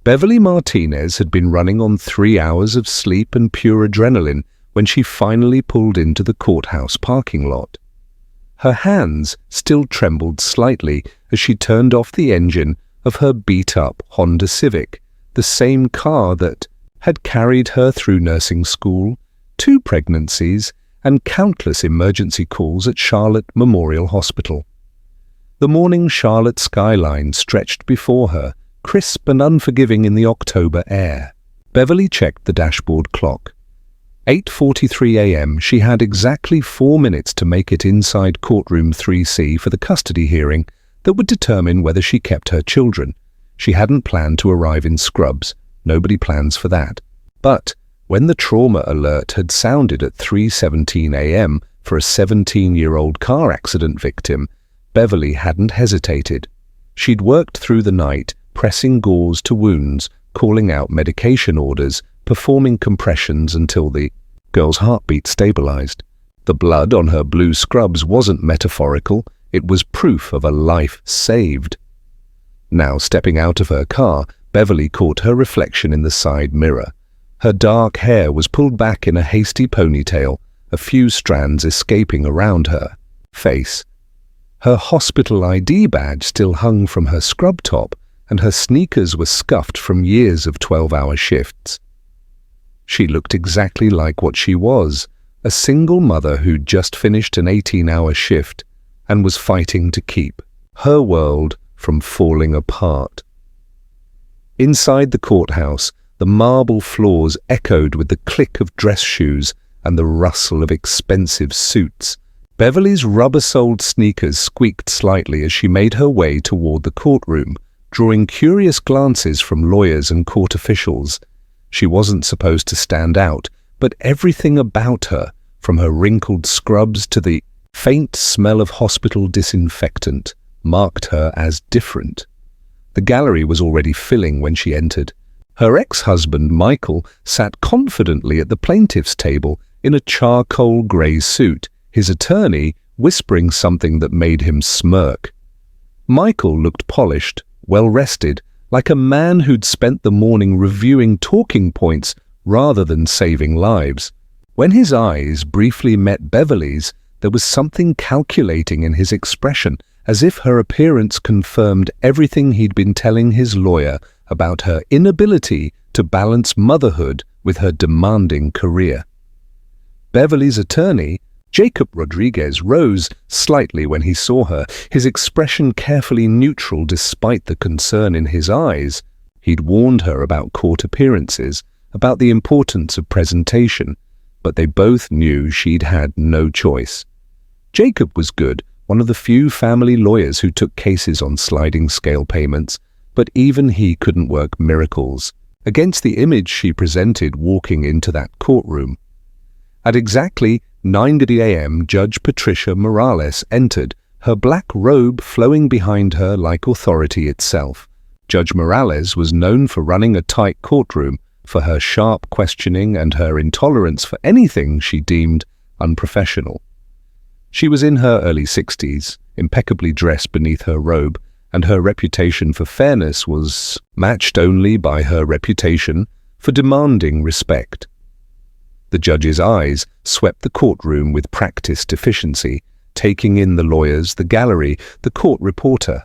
Beverly Martinez had been running on 3 hours of sleep and pure adrenaline when she finally pulled into the courthouse parking lot. Her hands still trembled slightly as she turned off the engine of her beat-up Honda Civic, the same car that had carried her through nursing school, 2 pregnancies, and countless emergency calls at Charlotte Memorial Hospital. The morning Charlotte skyline stretched before her, crisp and unforgiving in the October air. Beverly checked the dashboard clock. 8:43 a.m. She had exactly 4 minutes to make it inside courtroom 3C for the custody hearing that would determine whether she kept her children. She hadn't planned to arrive in scrubs. Nobody plans for that. But when the trauma alert had sounded at 3:17 a.m. for a 17-year-old car accident victim, Beverly hadn't hesitated. She'd worked through the night, pressing gauze to wounds, calling out medication orders, performing compressions until the girl's heartbeat stabilized. The blood on her blue scrubs wasn't metaphorical, it was proof of a life saved. Now, stepping out of her car, Beverly caught her reflection in the side mirror. Her dark hair was pulled back in a hasty ponytail, a few strands escaping around her face. Her hospital ID badge still hung from her scrub top, and her sneakers were scuffed from years of 12-hour shifts. She looked exactly like what she was, a single mother who'd just finished an 18-hour shift and was fighting to keep her world from falling apart. Inside the courthouse, the marble floors echoed with the click of dress shoes and the rustle of expensive suits. Beverly's rubber-soled sneakers squeaked slightly as she made her way toward the courtroom, drawing curious glances from lawyers and court officials. She wasn't supposed to stand out, but everything about her, from her wrinkled scrubs to the faint smell of hospital disinfectant, marked her as different. The gallery was already filling when she entered. Her ex-husband, Michael, sat confidently at the plaintiff's table in a charcoal grey suit, his attorney whispering something that made him smirk. Michael looked polished, well-rested, like a man who'd spent the morning reviewing talking points rather than saving lives. When his eyes briefly met Beverly's, there was something calculating in his expression, as if her appearance confirmed everything he'd been telling his lawyer about her inability to balance motherhood with her demanding career. Beverly's attorney, Jacob Rodriguez, rose slightly when he saw her, his expression carefully neutral despite the concern in his eyes. He'd warned her about court appearances, about the importance of presentation, but they both knew she'd had no choice. Jacob was good, one of the few family lawyers who took cases on sliding scale payments, but even he couldn't work miracles against the image she presented walking into that courtroom. At exactly 9:30 a.m., Judge Patricia Morales entered, her black robe flowing behind her like authority itself. Judge Morales was known for running a tight courtroom, for her sharp questioning and her intolerance for anything she deemed unprofessional. She was in her early 60s, impeccably dressed beneath her robe, and her reputation for fairness was matched only by her reputation for demanding respect. The judge's eyes swept the courtroom with practiced efficiency, taking in the lawyers, the gallery, the court reporter.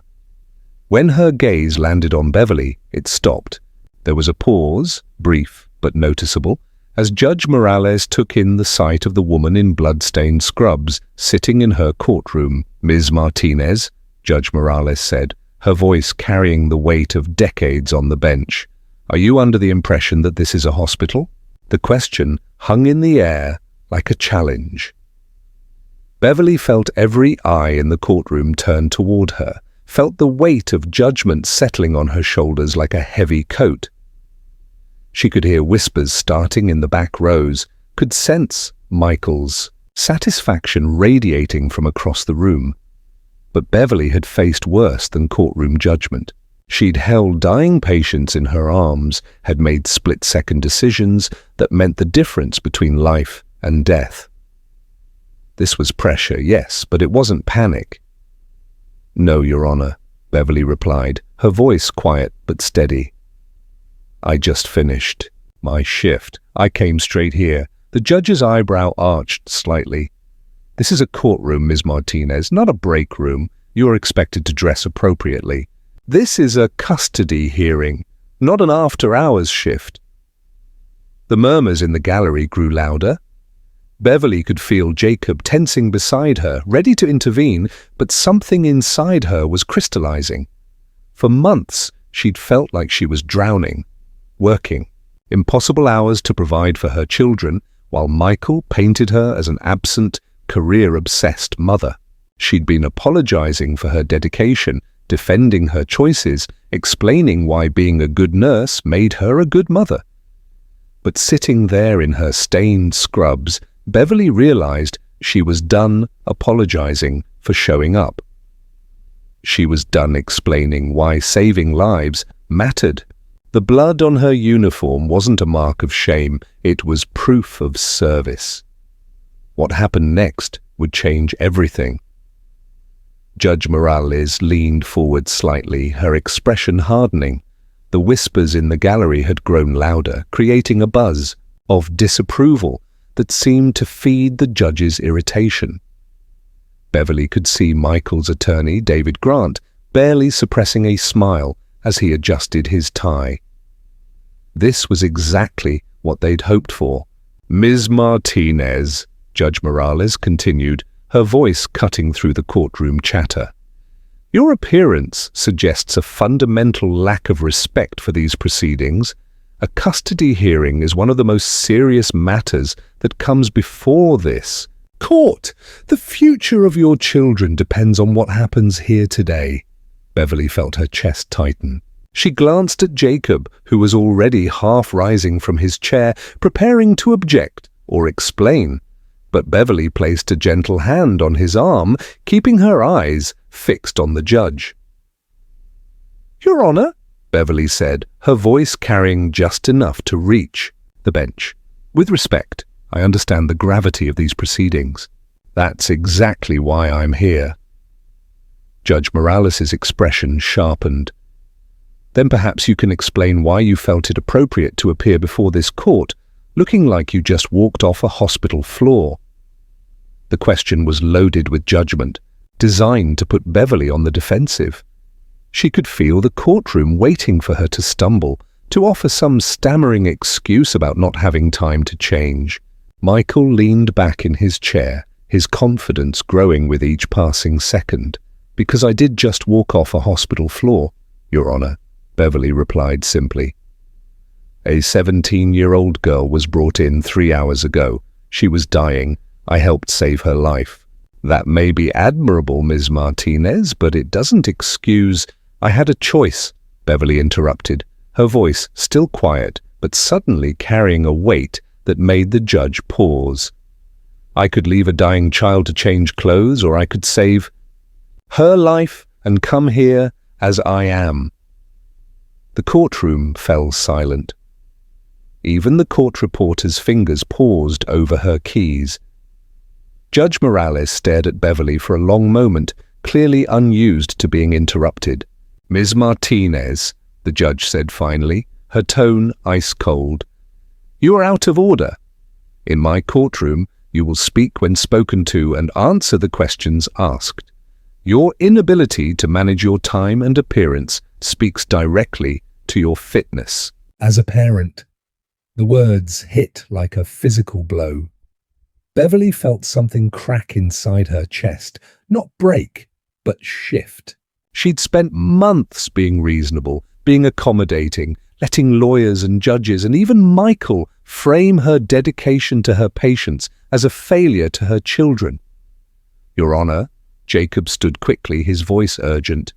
When her gaze landed on Beverly, it stopped. There was a pause, brief but noticeable, as Judge Morales took in the sight of the woman in blood-stained scrubs sitting in her courtroom. "Ms. Martinez," Judge Morales said, her voice carrying the weight of decades on the bench, "are you under the impression that this is a hospital?" The question hung in the air like a challenge. Beverly felt every eye in the courtroom turn toward her, felt the weight of judgment settling on her shoulders like a heavy coat. She could hear whispers starting in the back rows, could sense Michael's satisfaction radiating from across the room. But Beverly had faced worse than courtroom judgment. She'd held dying patients in her arms, had made split-second decisions that meant the difference between life and death. This was pressure, yes, but it wasn't panic. "No, Your Honor," Beverly replied, her voice quiet but steady. I just finished my shift. I came straight here. The judge's eyebrow arched slightly. This is a courtroom, Ms. Martinez, not a break room. You are expected to dress appropriately. This is a custody hearing, not an after-hours shift. The murmurs in the gallery grew louder. Beverly could feel Jacob tensing beside her, ready to intervene, but something inside her was crystallizing. For months, she'd felt like she was drowning, working impossible hours to provide for her children, while Michael painted her as an absent, career-obsessed mother. She'd been apologizing for her dedication, defending her choices, explaining why being a good nurse made her a good mother. But sitting there in her stained scrubs, Beverly realized she was done apologizing for showing up. She was done explaining why saving lives mattered. The blood on her uniform wasn't a mark of shame, it was proof of service. What happened next would change everything. Judge Morales leaned forward slightly, her expression hardening. The whispers in the gallery had grown louder, creating a buzz of disapproval that seemed to feed the judge's irritation. Beverly could see Michael's attorney, David Grant, barely suppressing a smile as he adjusted his tie. This was exactly what they'd hoped for. Ms. Martinez, Judge Morales continued, her voice cutting through the courtroom chatter. Your appearance suggests a fundamental lack of respect for these proceedings. A custody hearing is one of the most serious matters that comes before this. Court, the future of your children depends on what happens here today. Beverly felt her chest tighten. She glanced at Jacob, who was already half rising from his chair, preparing to object or explain. But Beverly placed a gentle hand on his arm, keeping her eyes fixed on the judge. Your Honor, Beverly said, her voice carrying just enough to reach the bench. With respect, I understand the gravity of these proceedings. That's exactly why I'm here. Judge Morales's expression sharpened. Then perhaps you can explain why you felt it appropriate to appear before this court, looking like you just walked off a hospital floor. The question was loaded with judgment, designed to put Beverly on the defensive. She could feel the courtroom waiting for her to stumble, to offer some stammering excuse about not having time to change. Michael leaned back in his chair, his confidence growing with each passing second. Because I did just walk off a hospital floor, Your Honor, Beverly replied simply. A 17-year-old girl was brought in 3 hours ago. She was dying. I helped save her life. That may be admirable, Ms. Martinez, but it doesn't excuse— I had a choice, Beverly interrupted, her voice still quiet, but suddenly carrying a weight that made the judge pause. I could leave a dying child to change clothes, or I could save her life and come here as I am. The courtroom fell silent. Even the court reporter's fingers paused over her keys. Judge Morales stared at Beverly for a long moment, clearly unused to being interrupted. Ms. Martinez, the judge said finally, her tone ice-cold. You are out of order. In my courtroom, you will speak when spoken to and answer the questions asked. Your inability to manage your time and appearance speaks directly to your fitness. As a parent, the words hit like a physical blow. Beverly felt something crack inside her chest, not break, but shift. She'd spent months being reasonable, being accommodating, letting lawyers and judges and even Michael frame her dedication to her patients as a failure to her children. Your Honor, Jacob stood quickly, his voice urgent.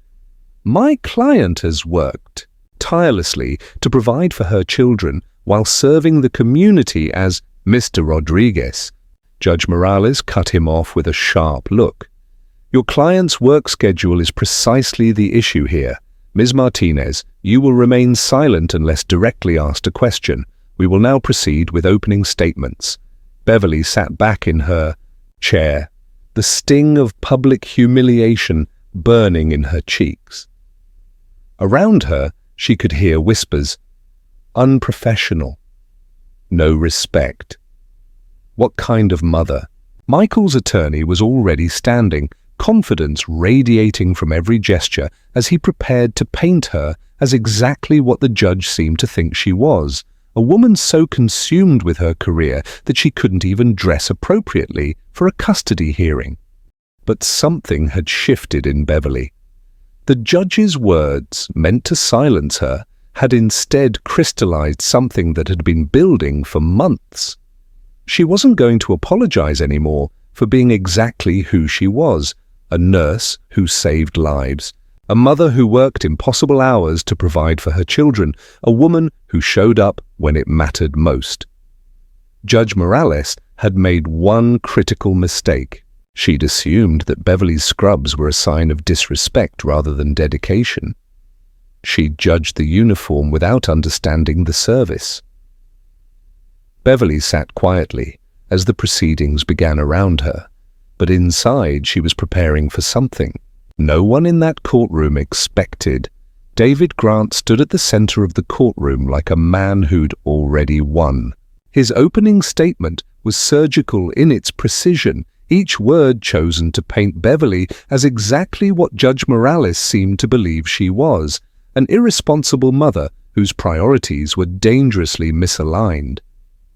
My client has worked tirelessly to provide for her children while serving the community as Mr. Rodriguez. Judge Morales cut him off with a sharp look. Your client's work schedule is precisely the issue here. Ms. Martinez, you will remain silent unless directly asked a question. We will now proceed with opening statements. Beverly sat back in her chair, the sting of public humiliation burning in her cheeks. Around her, she could hear whispers. unprofessional. No respect. What kind of mother? Michael's attorney was already standing, confidence radiating from every gesture as he prepared to paint her as exactly what the judge seemed to think she was, a woman so consumed with her career that she couldn't even dress appropriately for a custody hearing. But something had shifted in Beverly. The judge's words, meant to silence her, had instead crystallized something that had been building for months. She wasn't going to apologize anymore for being exactly who she was, a nurse who saved lives, a mother who worked impossible hours to provide for her children, a woman who showed up when it mattered most. Judge Morales had made one critical mistake. She'd assumed that Beverly's scrubs were a sign of disrespect rather than dedication. She'd judged the uniform without understanding the service. Beverly sat quietly as the proceedings began around her, but inside she was preparing for something. No one in that courtroom expected. David Grant stood at the center of the courtroom like a man who'd already won. His opening statement was surgical in its precision, each word chosen to paint Beverly as exactly what Judge Morales seemed to believe she was, an irresponsible mother whose priorities were dangerously misaligned.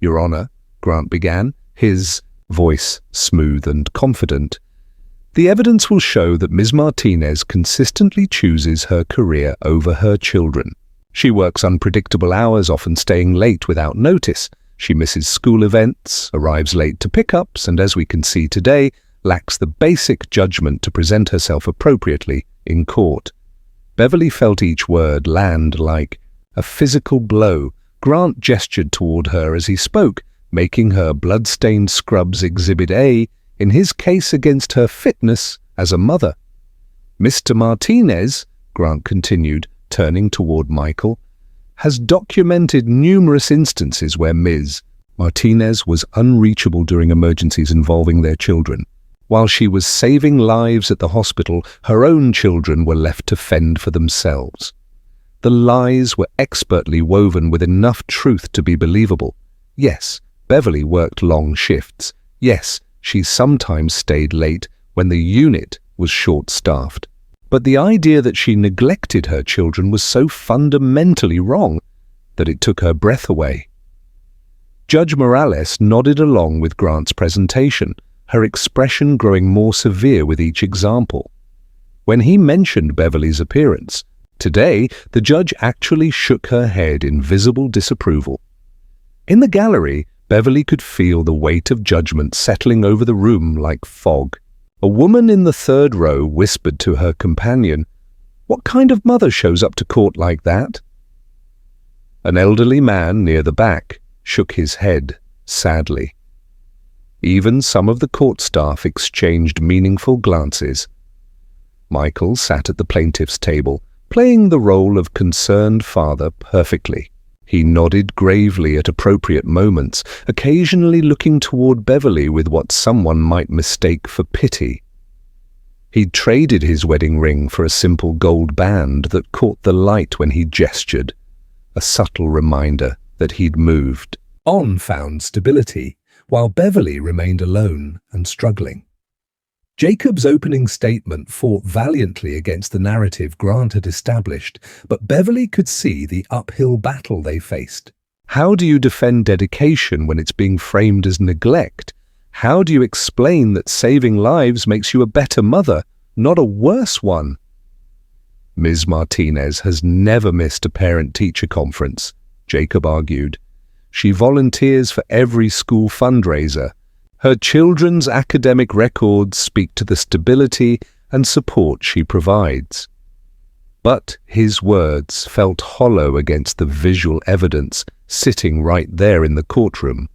"Your Honor," Grant began, his voice smooth and confident, "the evidence will show that Ms. Martinez consistently chooses her career over her children. She works unpredictable hours, often staying late without notice. She misses school events, arrives late to pickups, and as we can see today, lacks the basic judgment to present herself appropriately in court." Beverly felt each word land like a physical blow. Grant gestured toward her as he spoke, making her Bloodstained Scrubs Exhibit A in his case against her fitness as a mother. "Mr. Martinez," Grant continued, turning toward Michael, "has documented numerous instances where Ms. Martinez was unreachable during emergencies involving their children. While she was saving lives at the hospital, her own children were left to fend for themselves. The lies were expertly woven with enough truth to be believable. Yes, Beverly worked long shifts. Yes, she sometimes stayed late when the unit was short-staffed. But the idea that she neglected her children was so fundamentally wrong that it took her breath away. Judge Morales nodded along with Grant's presentation, her expression growing more severe with each example. When he mentioned Beverly's appearance, today the judge actually shook her head in visible disapproval. In the gallery, Beverly could feel the weight of judgment settling over the room like fog. A woman in the third row whispered to her companion, "What kind of mother shows up to court like that?" An elderly man near the back shook his head sadly. Even some of the court staff exchanged meaningful glances. Michael sat at the plaintiff's table, playing the role of concerned father perfectly. He nodded gravely at appropriate moments, occasionally looking toward Beverly with what someone might mistake for pity. He'd traded his wedding ring for a simple gold band that caught the light when he gestured, a subtle reminder that he'd moved on, found stability, while Beverly remained alone and struggling. Jacob's opening statement fought valiantly against the narrative Grant had established, but Beverly could see the uphill battle they faced. How do you defend dedication when it's being framed as neglect? How do you explain that saving lives makes you a better mother, not a worse one? Ms. Martinez has never missed a parent-teacher conference, Jacob argued. She volunteers for every school fundraiser. Her children's academic records speak to the stability and support she provides. But his words felt hollow against the visual evidence sitting right there in the courtroom.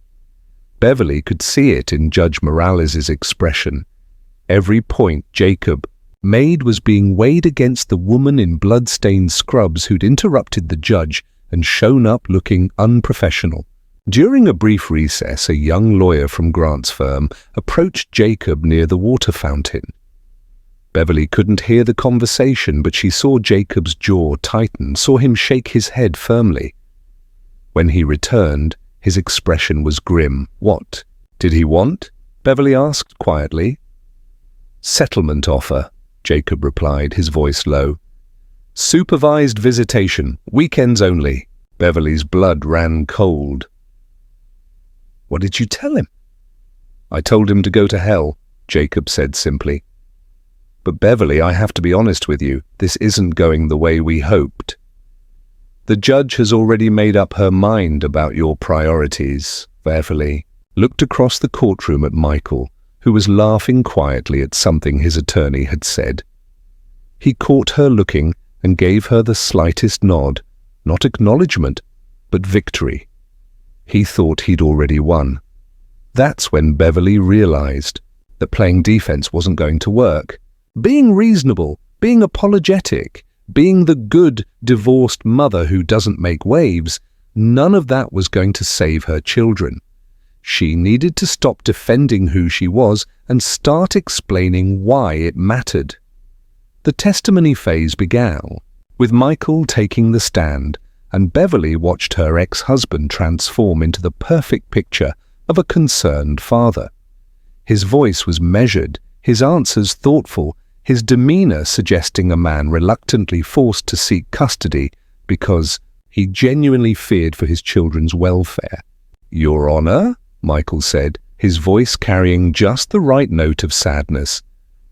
Beverly could see it in Judge Morales's expression. Every point Jacob made was being weighed against the woman in blood-stained scrubs who'd interrupted the judge and shown up looking unprofessional. During a brief recess, a young lawyer from Grant's firm approached Jacob near the water fountain. Beverly couldn't hear the conversation, but she saw Jacob's jaw tighten, saw him shake his head firmly. When he returned, his expression was grim. "What did he want?" Beverly asked quietly. "Settlement offer," Jacob replied, his voice low. "Supervised visitation, weekends only." Beverly's blood ran cold. "What did you tell him?" "I told him to go to hell," Jacob said simply. "But Beverly, I have to be honest with you, this isn't going the way we hoped. The judge has already made up her mind about your priorities." Beverly looked across the courtroom at Michael, who was laughing quietly at something his attorney had said. He caught her looking and gave her the slightest nod, not acknowledgement, but victory. He thought he'd already won. That's when Beverly realized that playing defense wasn't going to work. Being reasonable, being apologetic, being the good divorced mother who doesn't make waves, none of that was going to save her children. She needed to stop defending who she was and start explaining why it mattered. The testimony phase began, with Michael taking the stand, and Beverly watched her ex-husband transform into the perfect picture of a concerned father. His voice was measured, his answers thoughtful, his demeanor suggesting a man reluctantly forced to seek custody because he genuinely feared for his children's welfare. "Your Honor," Michael said, his voice carrying just the right note of sadness.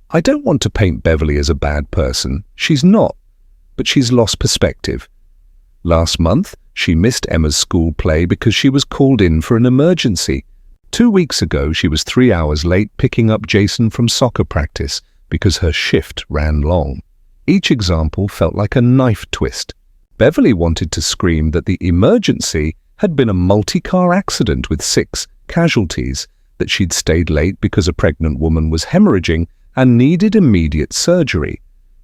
"I don't want to paint Beverly as a bad person. She's not, but she's lost perspective. Last month, she missed Emma's school play because she was called in for an emergency. 2 weeks ago, she was 3 hours late picking up Jason from soccer practice because her shift ran long." Each example felt like a knife twist. Beverly wanted to scream that the emergency had been a multi-car accident with 6 casualties, that she'd stayed late because a pregnant woman was hemorrhaging and needed immediate surgery.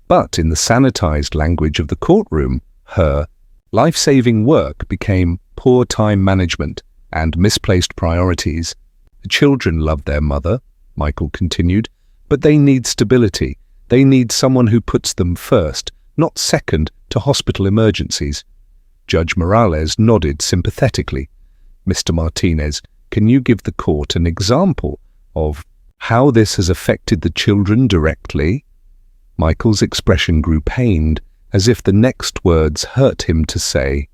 But in the sanitized language of the courtroom, her life-saving work became poor time management and misplaced priorities. "The children love their mother," Michael continued, "but they need stability. They need someone who puts them first, not second to hospital emergencies." Judge Morales nodded sympathetically. "Mr. Martinez, can you give the court an example of how this has affected the children directly?" Michael's expression grew pained, as if the next words hurt him to say.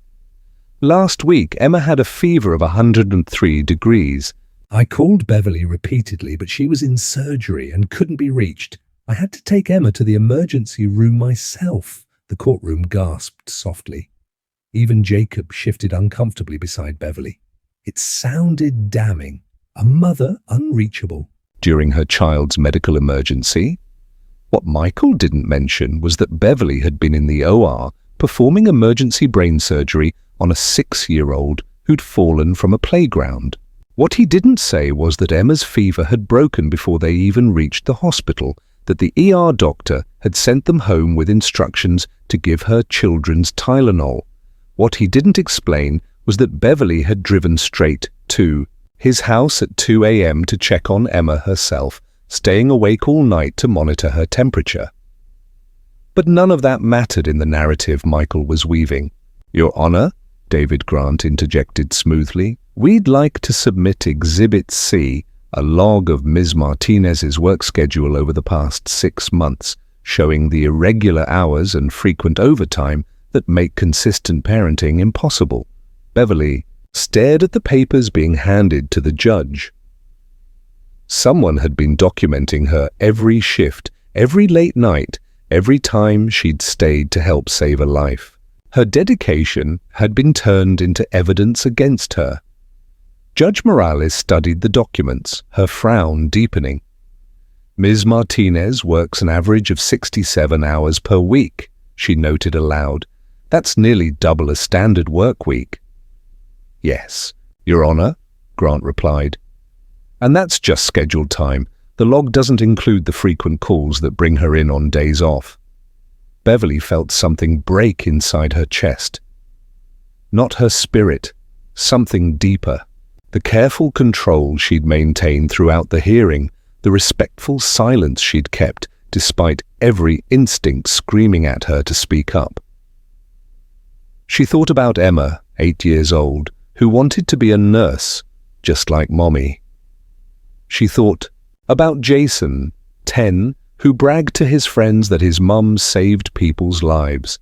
"Last week, Emma had a fever of 103 degrees. I called Beverly repeatedly, but she was in surgery and couldn't be reached. I had to take Emma to the emergency room myself." The courtroom gasped softly. Even Jacob shifted uncomfortably beside Beverly. It sounded damning. A mother unreachable during her child's medical emergency. What Michael didn't mention was that Beverly had been in the OR performing emergency brain surgery on a 6-year-old who'd fallen from a playground. What he didn't say was that Emma's fever had broken before they even reached the hospital, that the ER doctor had sent them home with instructions to give her children's Tylenol. What he didn't explain was that Beverly had driven straight to his house at 2 a.m. to check on Emma herself, staying awake all night to monitor her temperature. But none of that mattered in the narrative Michael was weaving. "Your Honor," David Grant interjected smoothly, "we'd like to submit Exhibit C, a log of Ms. Martinez's work schedule over the past 6 months, showing the irregular hours and frequent overtime that make consistent parenting impossible." Beverly stared at the papers being handed to the judge. Someone had been documenting her every shift, every late night, every time she'd stayed to help save a life. Her dedication had been turned into evidence against her. Judge Morales studied the documents, her frown deepening. "Ms. Martinez works an average of 67 hours per week," she noted aloud. "That's nearly double a standard work week." "Yes, Your Honor," Grant replied. "And that's just scheduled time. The log doesn't include the frequent calls that bring her in on days off." Beverly felt something break inside her chest. Not her spirit, something deeper. The careful control she'd maintained throughout the hearing, the respectful silence she'd kept despite every instinct screaming at her to speak up. She thought about Emma, 8 years old, who wanted to be a nurse, just like Mommy. She thought about Jason, 10, who bragged to his friends that his mum saved people's lives.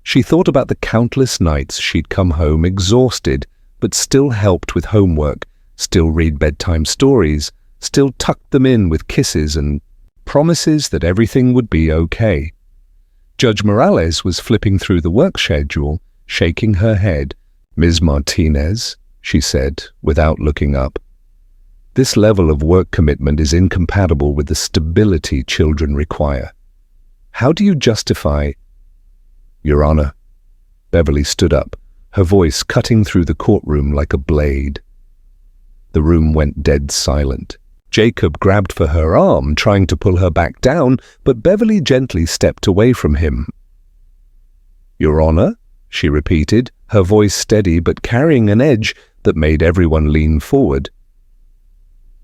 She thought about the countless nights she'd come home exhausted, but still helped with homework, still read bedtime stories, still tucked them in with kisses and promises that everything would be okay. Judge Morales was flipping through the work schedule, shaking her head. "Ms. Martinez," she said, without looking up, "this level of work commitment is incompatible with the stability children require. How do you justify—" "Your Honor." Beverly stood up, her voice cutting through the courtroom like a blade. The room went dead silent. Jacob grabbed for her arm, trying to pull her back down, but Beverly gently stepped away from him. "Your Honor," she repeated, her voice steady but carrying an edge that made everyone lean forward.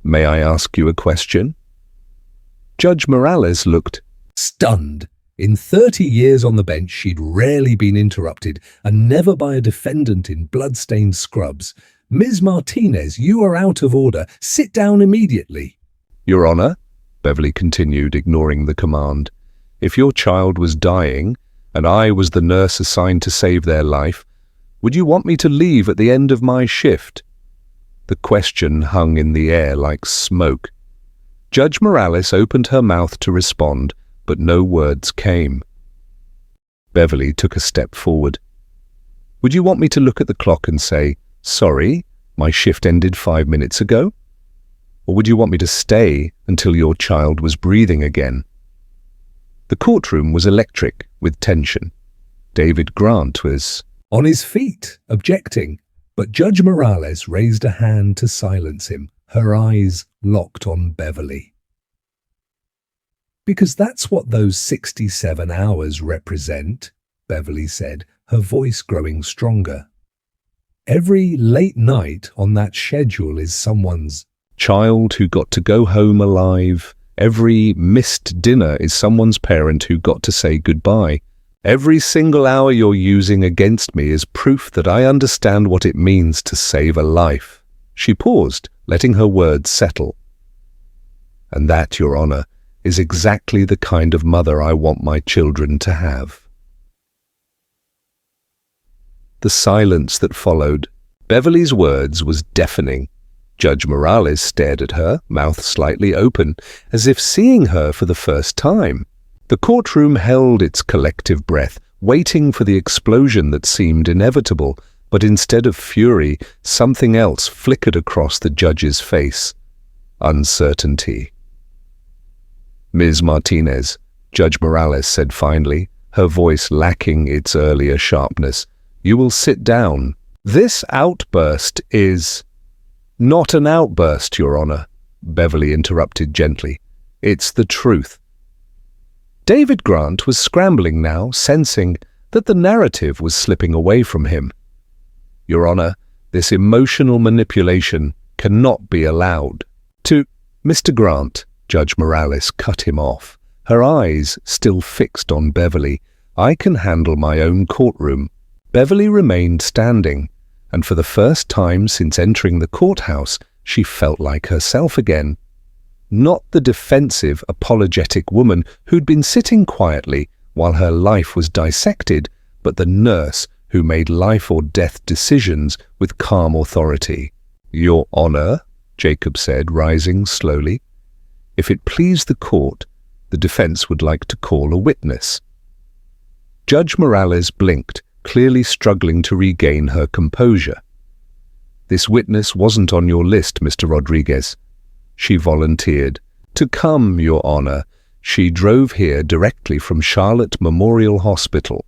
"May I ask you a question?" Judge Morales looked stunned. In 30 years on the bench, she'd rarely been interrupted, and never by a defendant in blood-stained scrubs. "Ms. Martinez, you are out of order. Sit down immediately." "Your Honor," Beverly continued, ignoring the command, "if your child was dying, and I was the nurse assigned to save their life, would you want me to leave at the end of my shift?" The question hung in the air like smoke. Judge Morales opened her mouth to respond, but no words came. Beverly took a step forward. "Would you want me to look at the clock and say, 'Sorry, my shift ended 5 minutes ago'? Or would you want me to stay until your child was breathing again?" The courtroom was electric with tension. David Grant was on his feet, objecting, but Judge Morales raised a hand to silence him, her eyes locked on Beverly. "Because that's what those 67 hours represent," Beverly said, her voice growing stronger. "Every late night on that schedule is someone's child who got to go home alive. Every missed dinner is someone's parent who got to say goodbye. Every single hour you're using against me is proof that I understand what it means to save a life." She paused, letting her words settle. "And that, Your Honor, is exactly the kind of mother I want my children to have." The silence that followed Beverly's words was deafening. Judge Morales stared at her, mouth slightly open, as if seeing her for the first time. The courtroom held its collective breath, waiting for the explosion that seemed inevitable, but instead of fury, something else flickered across the judge's face. Uncertainty. "Ms. Martinez," Judge Morales said finally, her voice lacking its earlier sharpness, "you will sit down. This outburst is—" "Not an outburst, Your Honor," Beverly interrupted gently. "It's the truth." David Grant was scrambling now, sensing that the narrative was slipping away from him. "Your Honor, this emotional manipulation cannot be allowed." "To Mr. Grant," Judge Morales cut him off, her eyes still fixed on Beverly. "I can handle my own courtroom." Beverly remained standing, and for the first time since entering the courthouse, she felt like herself again. Not the defensive, apologetic woman who'd been sitting quietly while her life was dissected, but the nurse who made life-or-death decisions with calm authority. "Your Honor," Jacob said, rising slowly, "if it please the court, the defense would like to call a witness." Judge Morales blinked, clearly struggling to regain her composure. "This witness wasn't on your list, Mr. Rodriguez." She volunteered. "To come, Your Honor. She drove here directly from Charlotte Memorial Hospital."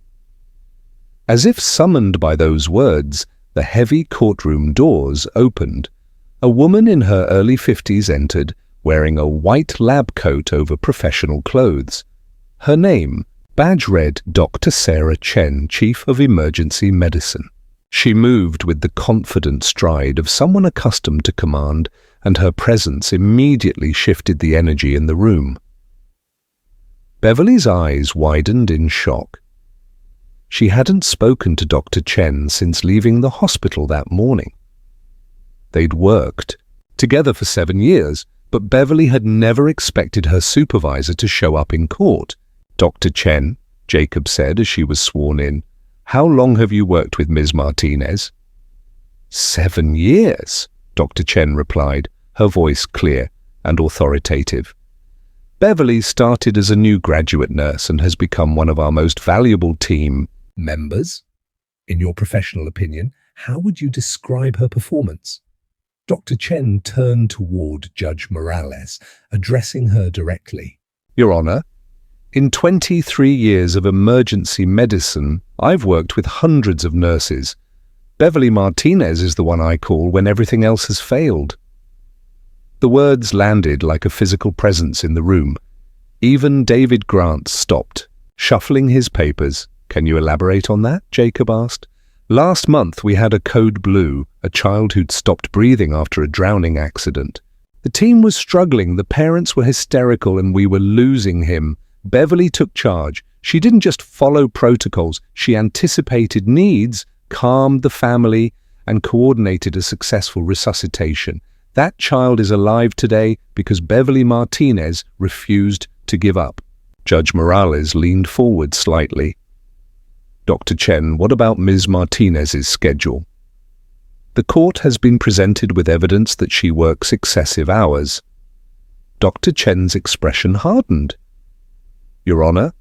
As if summoned by those words, the heavy courtroom doors opened. A woman in her early 50s entered, wearing a white lab coat over professional clothes. Her name, badge-read Dr. Sarah Chen, Chief of Emergency Medicine. She moved with the confident stride of someone accustomed to command, and her presence immediately shifted the energy in the room. Beverly's eyes widened in shock. She hadn't spoken to Dr. Chen since leaving the hospital that morning. They'd worked together for 7 years, but Beverly had never expected her supervisor to show up in court. "Dr. Chen," Jacob said as she was sworn in, "how long have you worked with Ms. Martinez?" 7 years, Dr. Chen replied, her voice clear and authoritative. "Beverly started as a new graduate nurse and has become one of our most valuable team members. In your professional opinion, how would you describe her performance?" Dr. Chen turned toward Judge Morales, addressing her directly. "Your Honor, in 23 years of emergency medicine, I've worked with hundreds of nurses. Beverly Martinez is the one I call when everything else has failed." The words landed like a physical presence in the room. Even David Grant stopped, shuffling his papers. "Can you elaborate on that?" Jacob asked. "Last month we had a code blue, a child who'd stopped breathing after a drowning accident. The team was struggling, the parents were hysterical, and we were losing him. Beverly took charge. She didn't just follow protocols, she anticipated needs, calmed the family, and coordinated a successful resuscitation. That child is alive today because Beverly Martinez refused to give up." Judge Morales leaned forward slightly. "Dr. Chen, what about Ms. Martinez's schedule?" "The court has been presented with evidence that she works excessive hours." Dr. Chen's expression hardened. "Your Honor,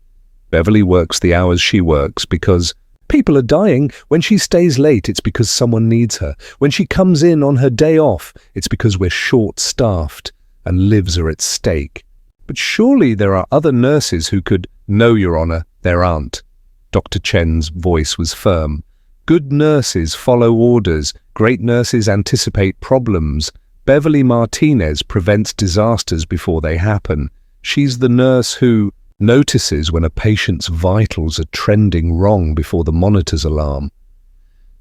Beverly works the hours she works because people are dying. When she stays late, it's because someone needs her. When she comes in on her day off, it's because we're short-staffed and lives are at stake. But surely there are other nurses who could—" "No, Your Honor, there aren't." Dr. Chen's voice was firm. "Good nurses follow orders. Great nurses anticipate problems. Beverly Martinez prevents disasters before they happen. She's the nurse who notices when a patient's vitals are trending wrong before the monitor's alarm.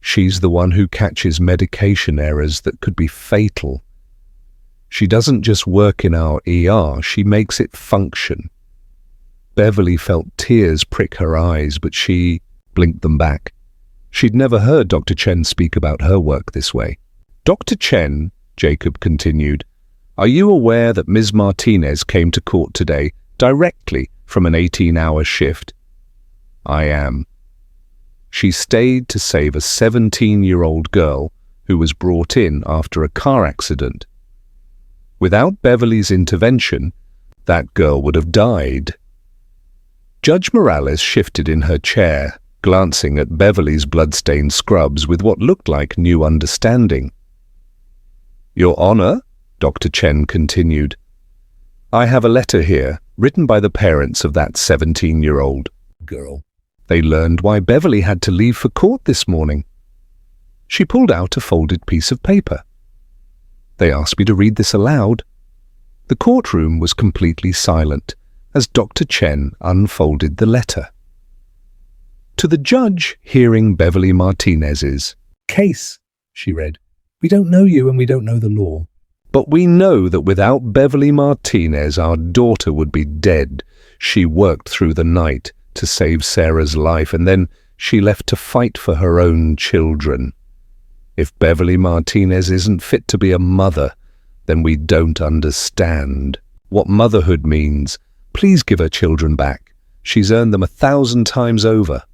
She's the one who catches medication errors that could be fatal. She doesn't just work in our ER, she makes it function." Beverly felt tears prick her eyes, but she blinked them back. She'd never heard Dr. Chen speak about her work this way. "Dr. Chen," Jacob continued, "are you aware that Ms. Martinez came to court today directly from an 18-hour shift?" "I am." "She stayed to save a 17-year-old girl who was brought in after a car accident. Without Beverly's intervention, that girl would have died." Judge Morales shifted in her chair, glancing at Beverly's bloodstained scrubs with what looked like new understanding. "Your Honor," Dr. Chen continued, "I have a letter here, written by the parents of that 17-year-old girl. They learned why Beverly had to leave for court this morning." She pulled out a folded piece of paper. "They asked me to read this aloud." The courtroom was completely silent as Dr. Chen unfolded the letter. "To the judge hearing Beverly Martinez's case," she read, "we don't know you and we don't know the law. But we know that without Beverly Martinez, our daughter would be dead. She worked through the night to save Sarah's life, and then she left to fight for her own children. If Beverly Martinez isn't fit to be a mother, then we don't understand what motherhood means. Please give her children back. She's earned them 1,000 times over."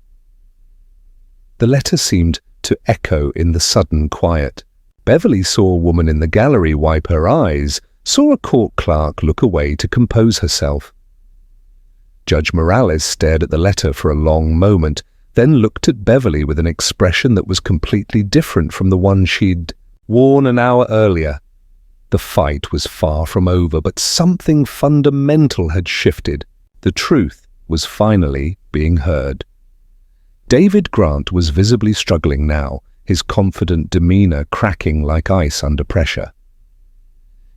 The letter seemed to echo in the sudden quiet. Beverly saw a woman in the gallery wipe her eyes, saw a court clerk look away to compose herself. Judge Morales stared at the letter for a long moment, then looked at Beverly with an expression that was completely different from the one she'd worn an hour earlier. The fight was far from over, but something fundamental had shifted. The truth was finally being heard. David Grant was visibly struggling now, his confident demeanor cracking like ice under pressure.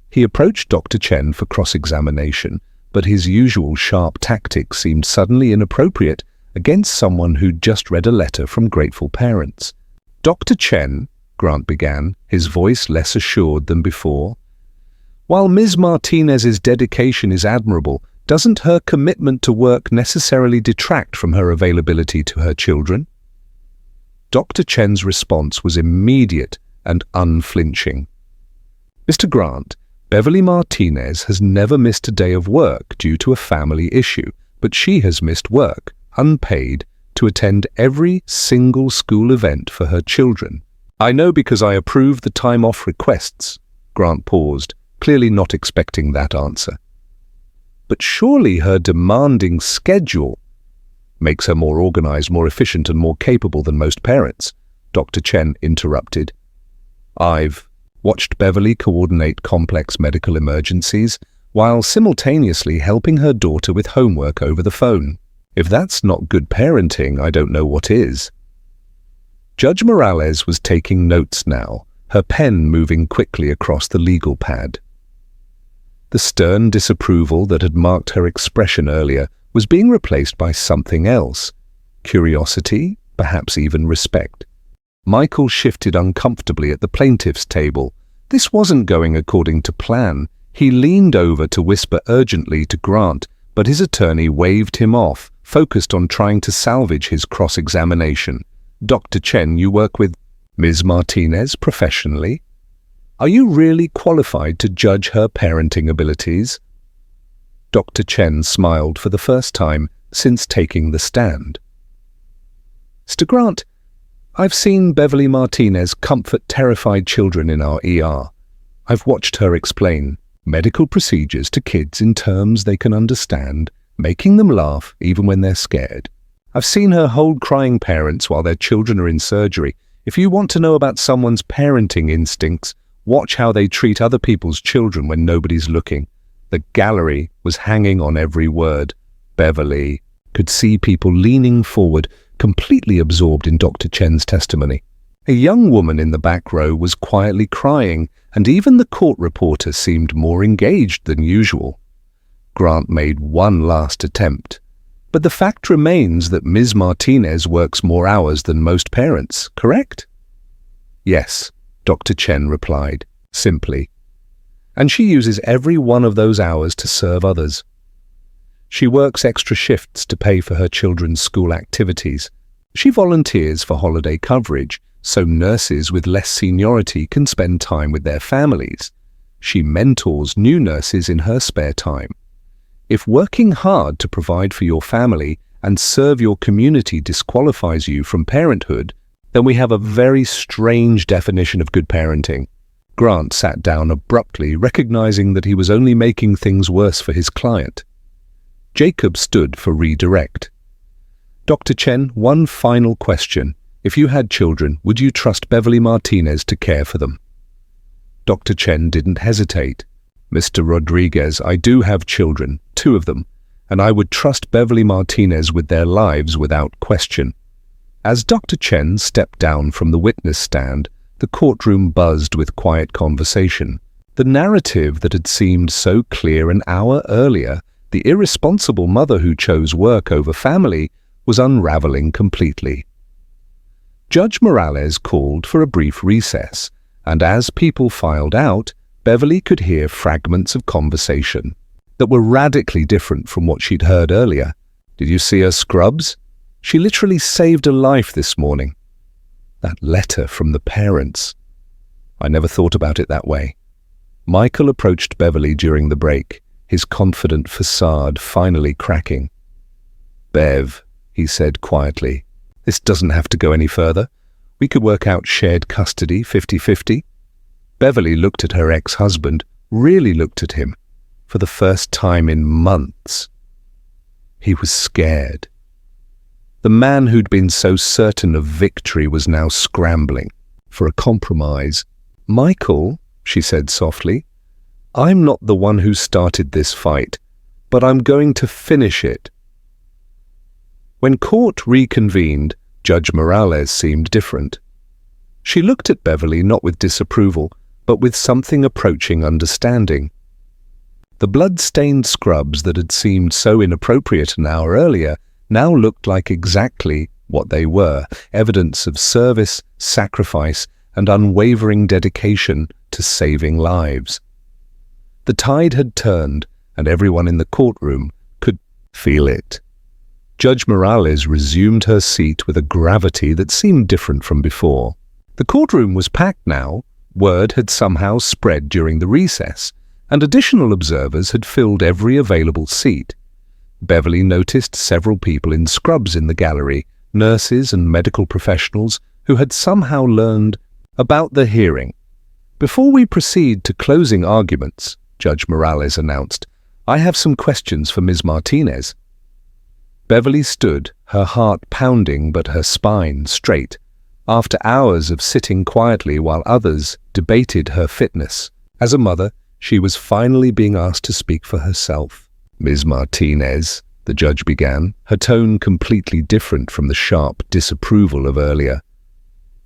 He approached Dr. Chen for cross-examination, but his usual sharp tactics seemed suddenly inappropriate against someone who'd just read a letter from grateful parents. "Dr. Chen," Grant began, his voice less assured than before, "while Ms. Martinez's dedication is admirable, Doesn't her commitment to work necessarily detract from her availability to her children? Dr. Chen's response was immediate and unflinching. Mr. Grant, Beverly Martinez has never missed a day of work due to a family issue, but she has missed work, unpaid, to attend every single school event for her children. I know because I approve the time-off requests. Grant paused, clearly not expecting that answer. But surely her demanding schedule makes her more organized, more efficient, and more capable than most parents, Dr. Chen interrupted. I've watched Beverly coordinate complex medical emergencies while simultaneously helping her daughter with homework over the phone. If that's not good parenting, I don't know what is. Judge Morales was taking notes now, her pen moving quickly across the legal pad. The stern disapproval that had marked her expression earlier was being replaced by something else. Curiosity, perhaps even respect. Michael shifted uncomfortably at the plaintiff's table. This wasn't going according to plan. He leaned over to whisper urgently to Grant, but his attorney waved him off, focused on trying to salvage his cross-examination. Dr. Chen, you work with Ms. Martinez professionally? Are you really qualified to judge her parenting abilities? Dr. Chen smiled for the first time since taking the stand. Mr. Grant, I've seen Beverly Martinez comfort terrified children in our ER. I've watched her explain medical procedures to kids in terms they can understand, making them laugh even when they're scared. I've seen her hold crying parents while their children are in surgery. If you want to know about someone's parenting instincts, watch how they treat other people's children when nobody's looking. The gallery was hanging on every word. Beverly could see people leaning forward, completely absorbed in Dr. Chen's testimony. A young woman in the back row was quietly crying, and even the court reporter seemed more engaged than usual. Grant made one last attempt. But the fact remains that Ms. Martinez works more hours than most parents, correct? Yes, Dr. Chen replied, simply. And she uses every one of those hours to serve others. She works extra shifts to pay for her children's school activities. She volunteers for holiday coverage, so nurses with less seniority can spend time with their families. She mentors new nurses in her spare time. If working hard to provide for your family and serve your community disqualifies you from parenthood, then we have a very strange definition of good parenting. Grant sat down abruptly, recognizing that he was only making things worse for his client. Jacob stood for redirect. Dr. Chen, one final question. If you had children, would you trust Beverly Martinez to care for them? Dr. Chen didn't hesitate. Mr. Rodriguez, I do have children, 2 of them, and I would trust Beverly Martinez with their lives without question. As Dr. Chen stepped down from the witness stand, the courtroom buzzed with quiet conversation. The narrative that had seemed so clear an hour earlier, the irresponsible mother who chose work over family, was unraveling completely. Judge Morales called for a brief recess, and as people filed out, Beverly could hear fragments of conversation that were radically different from what she'd heard earlier. Did you see her scrubs? She literally saved a life this morning. That letter from the parents. I never thought about it that way. Michael approached Beverly during the break, his confident facade finally cracking. Bev, he said quietly, this doesn't have to go any further. We could work out shared custody 50-50. Beverly looked at her ex-husband, really looked at him, for the first time in months. He was scared. The man who'd been so certain of victory was now scrambling for a compromise. Michael, she said softly, I'm not the one who started this fight, but I'm going to finish it. When court reconvened, Judge Morales seemed different. She looked at Beverly not with disapproval, but with something approaching understanding. The blood-stained scrubs that had seemed so inappropriate an hour earlier now looked like exactly what they were, evidence of service, sacrifice, and unwavering dedication to saving lives. The tide had turned, and everyone in the courtroom, Feel it. Judge Morales resumed her seat with a gravity that seemed different from before. The courtroom was packed now. Word had somehow spread during the recess, and additional observers had filled every available seat. Beverly noticed several people in scrubs in the gallery, nurses and medical professionals who had somehow learned about the hearing. "Before we proceed to closing arguments," Judge Morales announced, "I have some questions for Ms. Martinez." Beverly stood, her heart pounding but her spine straight, after hours of sitting quietly while others debated her fitness. As a mother, she was finally being asked to speak for herself. "Ms. Martinez," the judge began, her tone completely different from the sharp disapproval of earlier.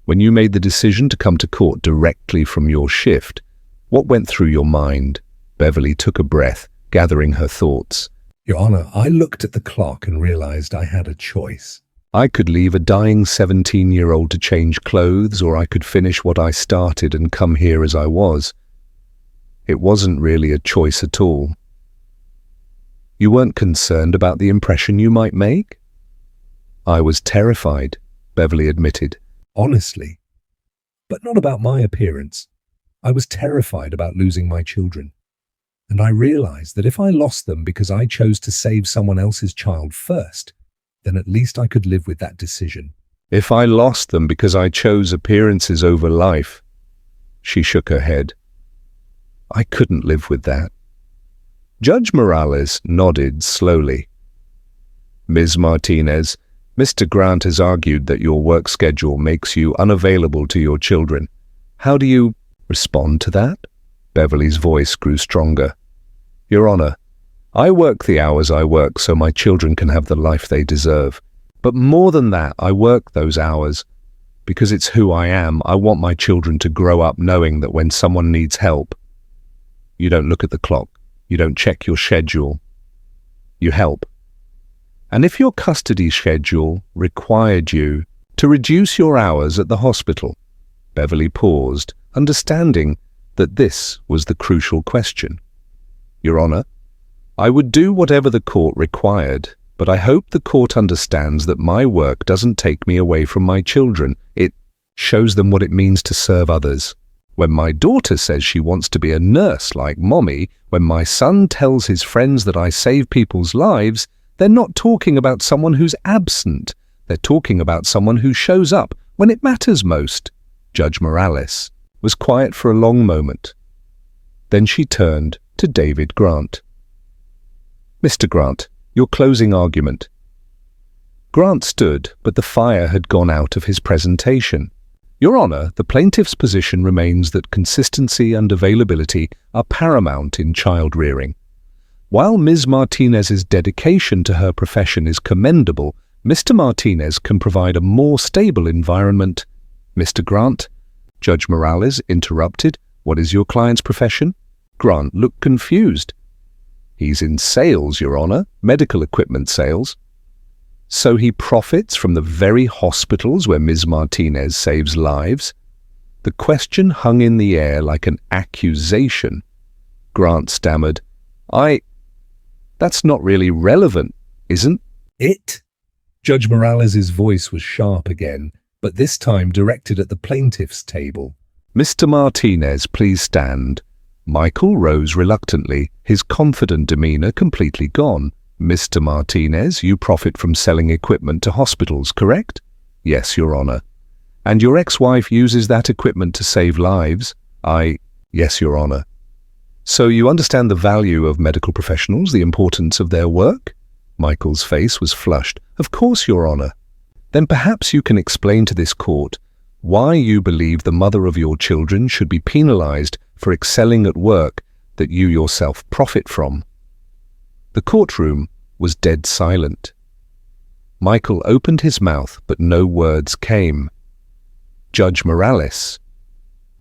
"When you made the decision to come to court directly from your shift, what went through your mind?" Beverly took a breath, gathering her thoughts. Your Honor, I looked at the clock and realized I had a choice. I could leave a dying 17-year-old to change clothes, or I could finish what I started and come here as I was. It wasn't really a choice at all. You weren't concerned about the impression you might make? I was terrified, Beverly admitted. Honestly, but not about my appearance. I was terrified about losing my children. And I realized that if I lost them because I chose to save someone else's child first, then at least I could live with that decision. If I lost them because I chose appearances over life, she shook her head. I couldn't live with that. Judge Morales nodded slowly. Ms. Martinez, Mr. Grant has argued that your work schedule makes you unavailable to your children. How do you respond to that? Beverly's voice grew stronger. Your Honor, I work the hours I work so my children can have the life they deserve. But more than that, I work those hours because it's who I am. I want my children to grow up knowing that when someone needs help, you don't look at the clock, you don't check your schedule, you help. And if your custody schedule required you to reduce your hours at the hospital, Beverly paused, understanding that this was the crucial question. Your Honor, I would do whatever the court required, but I hope the court understands that my work doesn't take me away from my children. It shows them what it means to serve others. When my daughter says she wants to be a nurse like Mommy, when my son tells his friends that I save people's lives, they're not talking about someone who's absent. They're talking about someone who shows up when it matters most. Judge Morales was quiet for a long moment. Then she turned to David Grant. Mr. Grant, your closing argument. Grant stood, but the fire had gone out of his presentation. Your Honor, the plaintiff's position remains that consistency and availability are paramount in child rearing. While Ms. Martinez's dedication to her profession is commendable, Mr. Martinez can provide a more stable environment. Mr. Grant, Judge Morales interrupted. What is your client's profession? Grant looked confused. He's in sales, Your Honor, medical equipment sales. So he profits from the very hospitals where Ms. Martinez saves lives? The question hung in the air like an accusation. Grant stammered, That's not really relevant, isn't it? Judge Morales's voice was sharp again, but this time directed at the plaintiff's table. Mr. Martinez, please stand. Michael rose reluctantly, his confident demeanor completely gone. Mr. Martinez, you profit from selling equipment to hospitals, correct? Yes, Your Honor. And your ex-wife uses that equipment to save lives? Yes, Your Honor. So you understand the value of medical professionals, the importance of their work? Michael's face was flushed. Of course, Your Honor. Then perhaps you can explain to this court why you believe the mother of your children should be penalized for excelling at work that you yourself profit from. The courtroom was dead silent. Michael opened his mouth, but no words came. Judge Morales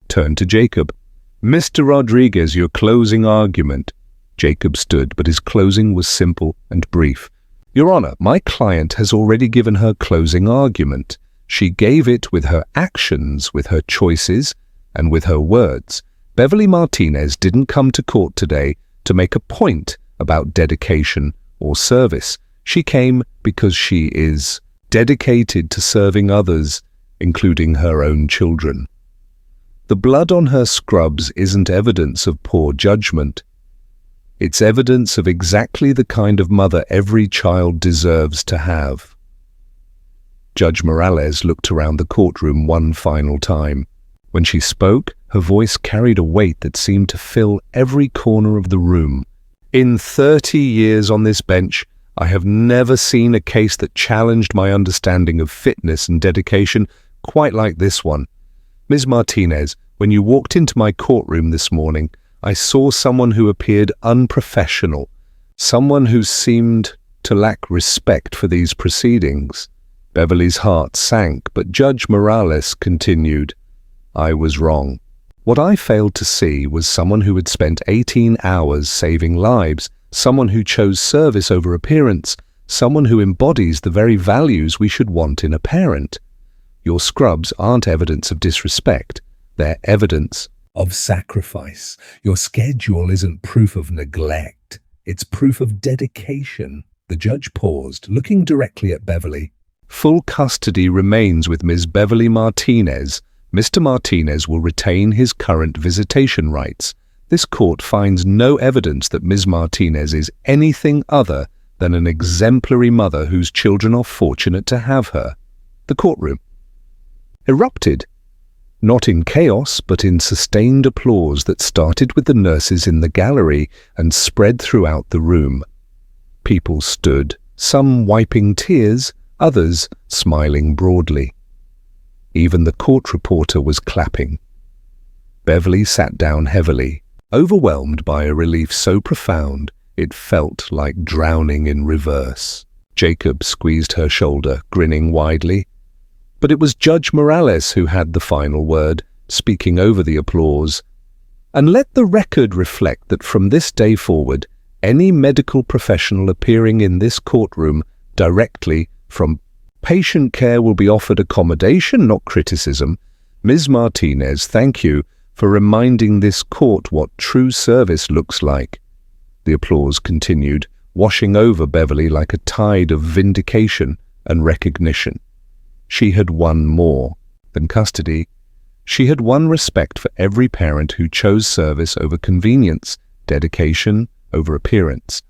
turned to Jacob. Mr. Rodriguez, your closing argument. Jacob stood, but his closing was simple and brief. Your Honor, my client has already given her closing argument. She gave it with her actions, with her choices, and with her words. Beverly Martinez didn't come to court today to make a point about dedication or service. She came because she is dedicated to serving others, including her own children. The blood on her scrubs isn't evidence of poor judgment. It's evidence of exactly the kind of mother every child deserves to have. Judge Morales looked around the courtroom one final time. When she spoke, her voice carried a weight that seemed to fill every corner of the room. In 30 years on this bench, I have never seen a case that challenged my understanding of fitness and dedication quite like this one. Ms. Martinez, when you walked into my courtroom this morning, I saw someone who appeared unprofessional, someone who seemed to lack respect for these proceedings. Beverly's heart sank, but Judge Morales continued, I was wrong. What I failed to see was someone who had spent 18 hours saving lives, someone who chose service over appearance, someone who embodies the very values we should want in a parent. Your scrubs aren't evidence of disrespect. They're evidence of sacrifice. Your schedule isn't proof of neglect. It's proof of dedication. The judge paused, looking directly at Beverly. Full custody remains with Ms. Beverly Martinez. Mr. Martinez will retain his current visitation rights. This court finds no evidence that Ms. Martinez is anything other than an exemplary mother whose children are fortunate to have her. The courtroom erupted, not in chaos, but in sustained applause that started with the nurses in the gallery and spread throughout the room. People stood, some wiping tears, others smiling broadly. Even the court reporter was clapping. Beverly sat down heavily, overwhelmed by a relief so profound it felt like drowning in reverse. Jacob squeezed her shoulder, grinning widely. But it was Judge Morales who had the final word, speaking over the applause. And let the record reflect that from this day forward, any medical professional appearing in this courtroom directly from patient care will be offered accommodation, not criticism. Ms. Martinez, thank you for reminding this court what true service looks like. The applause continued, washing over Beverly like a tide of vindication and recognition. She had won more than custody. She had won respect for every parent who chose service over convenience, dedication over appearance.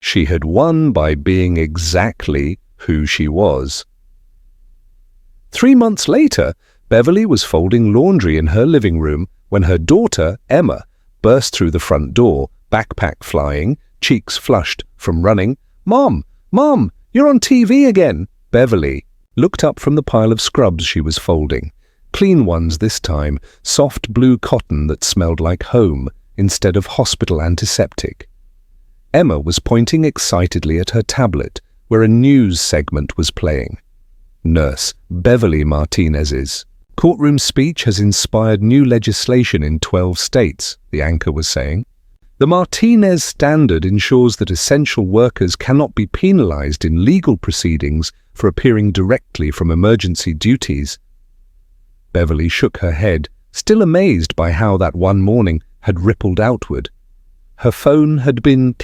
She had won by being exactly who she was. 3 months later, Beverly was folding laundry in her living room when her daughter, Emma, burst through the front door, backpack flying, cheeks flushed from running. "Mom! Mom! You're on TV again!" Beverly looked up from the pile of scrubs she was folding. Clean ones this time, soft blue cotton that smelled like home instead of hospital antiseptic. Emma was pointing excitedly at her tablet, where a news segment was playing. Nurse Beverly Martinez's courtroom speech has inspired new legislation in 12 states, the anchor was saying. The Martinez standard ensures that essential workers cannot be penalized in legal proceedings for appearing directly from emergency duties. Beverly shook her head, still amazed by how that one morning had rippled outward. Her phone had been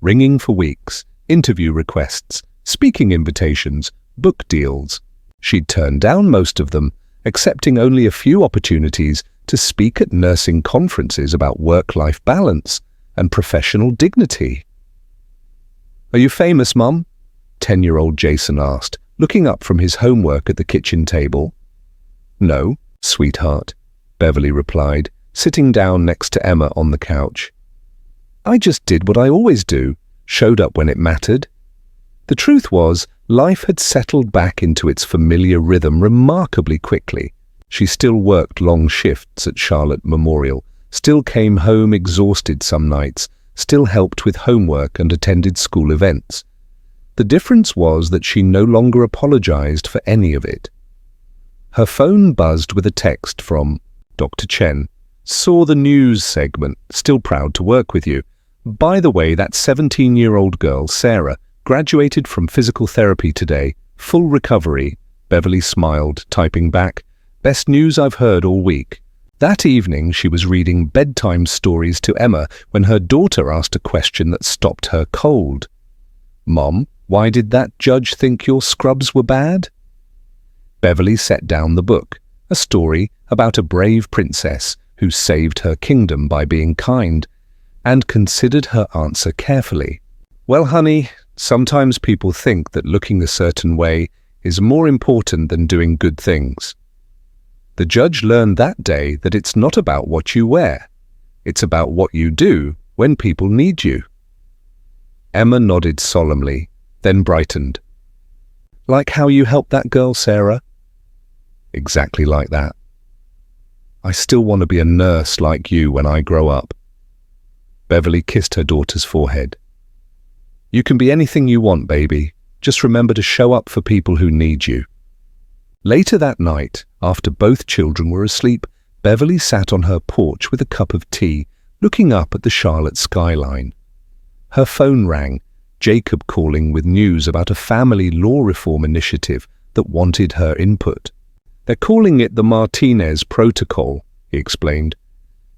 ringing for weeks, interview requests, speaking invitations, book deals. She'd turned down most of them, accepting only a few opportunities to speak at nursing conferences about work-life balance and professional dignity. "Are you famous, Mum?" 10-year-old Jason asked, looking up from his homework at the kitchen table. "No, sweetheart," Beverly replied, sitting down next to Emma on the couch. "I just did what I always do, showed up when it mattered." The truth was, life had settled back into its familiar rhythm remarkably quickly. She still worked long shifts at Charlotte Memorial, still came home exhausted some nights, still helped with homework and attended school events. The difference was that she no longer apologized for any of it. Her phone buzzed with a text from Dr. Chen. "Saw the news segment, still proud to work with you. By the way, that 17-year-old girl, Sarah, graduated from physical therapy today, full recovery." Beverly smiled, typing back, "Best news I've heard all week." That evening, she was reading bedtime stories to Emma when her daughter asked a question that stopped her cold. "Mom, why did that judge think your scrubs were bad?" Beverly set down the book, a story about a brave princess who saved her kingdom by being kind, and considered her answer carefully. "Well, honey, sometimes people think that looking a certain way is more important than doing good things. The judge learned that day that it's not about what you wear. It's about what you do when people need you." Emma nodded solemnly, then brightened. "Like how you helped that girl, Sarah?" "Exactly like that. I still want to be a nurse like you when I grow up." Beverly kissed her daughter's forehead. "You can be anything you want, baby. Just remember to show up for people who need you." Later that night, after both children were asleep, Beverly sat on her porch with a cup of tea, looking up at the Charlotte skyline. Her phone rang, Jacob calling with news about a family law reform initiative that wanted her input. "They're calling it the Martinez Protocol," he explained.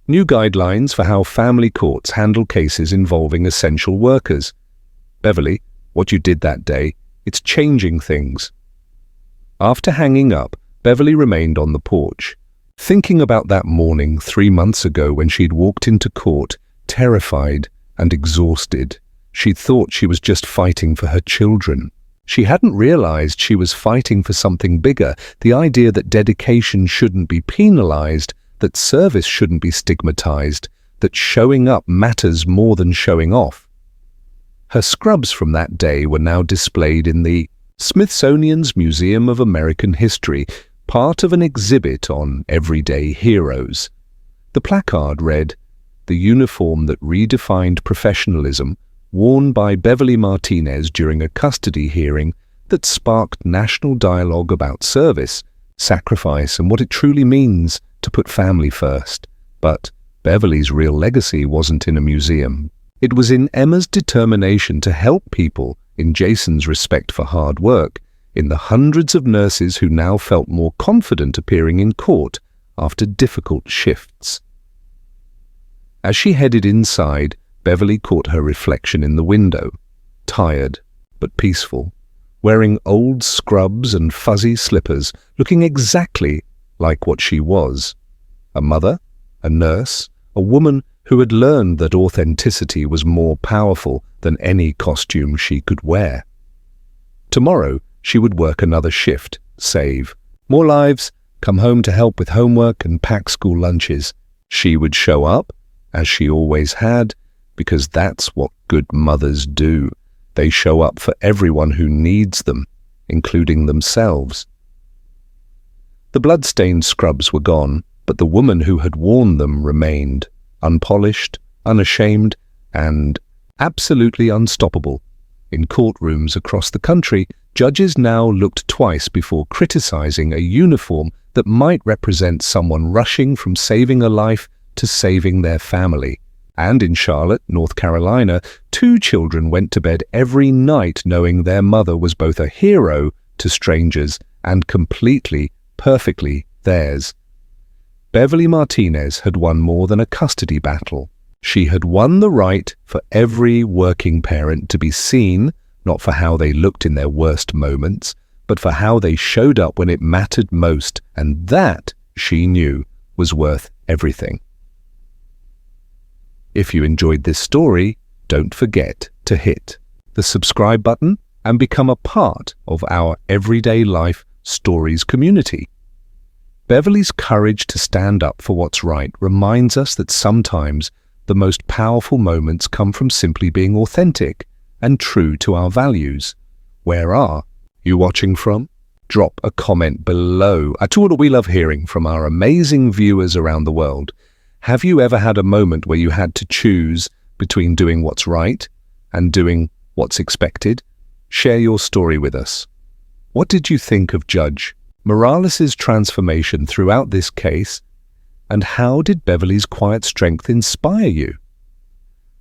"New guidelines for how family courts handle cases involving essential workers. Beverly, what you did that day, it's changing things." After hanging up, Beverly remained on the porch, thinking about that morning 3 months ago when she'd walked into court, terrified and exhausted. She'd thought she was just fighting for her children. She hadn't realized she was fighting for something bigger, the idea that dedication shouldn't be penalized, that service shouldn't be stigmatized, that showing up matters more than showing off. Her scrubs from that day were now displayed in the Smithsonian's Museum of American History, part of an exhibit on everyday heroes. The placard read, "The uniform that redefined professionalism, worn by Beverly Martinez during a custody hearing that sparked national dialogue about service, sacrifice, and what it truly means to put family first." But Beverly's real legacy wasn't in a museum. It was in Emma's determination to help people, in Jason's respect for hard work, in the hundreds of nurses who now felt more confident appearing in court after difficult shifts. As she headed inside, Beverly caught her reflection in the window, tired but peaceful, wearing old scrubs and fuzzy slippers, looking exactly like what she was. A mother, a nurse, a woman who had learned that authenticity was more powerful than any costume she could wear. Tomorrow, she would work another shift, save more lives, come home to help with homework and pack school lunches. She would show up, as she always had, because that's what good mothers do. They show up for everyone who needs them, including themselves. The bloodstained scrubs were gone, but the woman who had worn them remained, unpolished, unashamed, and absolutely unstoppable. In courtrooms across the country, judges now looked twice before criticizing a uniform that might represent someone rushing from saving a life to saving their family. And in Charlotte, North Carolina, 2 children went to bed every night knowing their mother was both a hero to strangers and completely, perfectly theirs. Beverly Martinez had won more than a custody battle. She had won the right for every working parent to be seen, not for how they looked in their worst moments, but for how they showed up when it mattered most, and that, she knew, was worth everything. If you enjoyed this story, don't forget to hit the subscribe button and become a part of our Everyday Life Stories community. Beverly's courage to stand up for what's right reminds us that sometimes the most powerful moments come from simply being authentic and true to our values. Where are you watching from? Drop a comment below. I tell you what, we love hearing from our amazing viewers around the world. Have you ever had a moment where you had to choose between doing what's right and doing what's expected? Share your story with us. What did you think of Judge Morales' transformation throughout this case, and how did Beverly's quiet strength inspire you?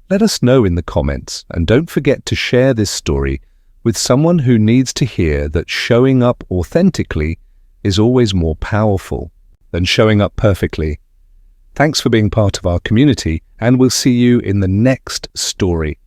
Let us know in the comments, and don't forget to share this story with someone who needs to hear that showing up authentically is always more powerful than showing up perfectly. Thanks for being part of our community, and we'll see you in the next story.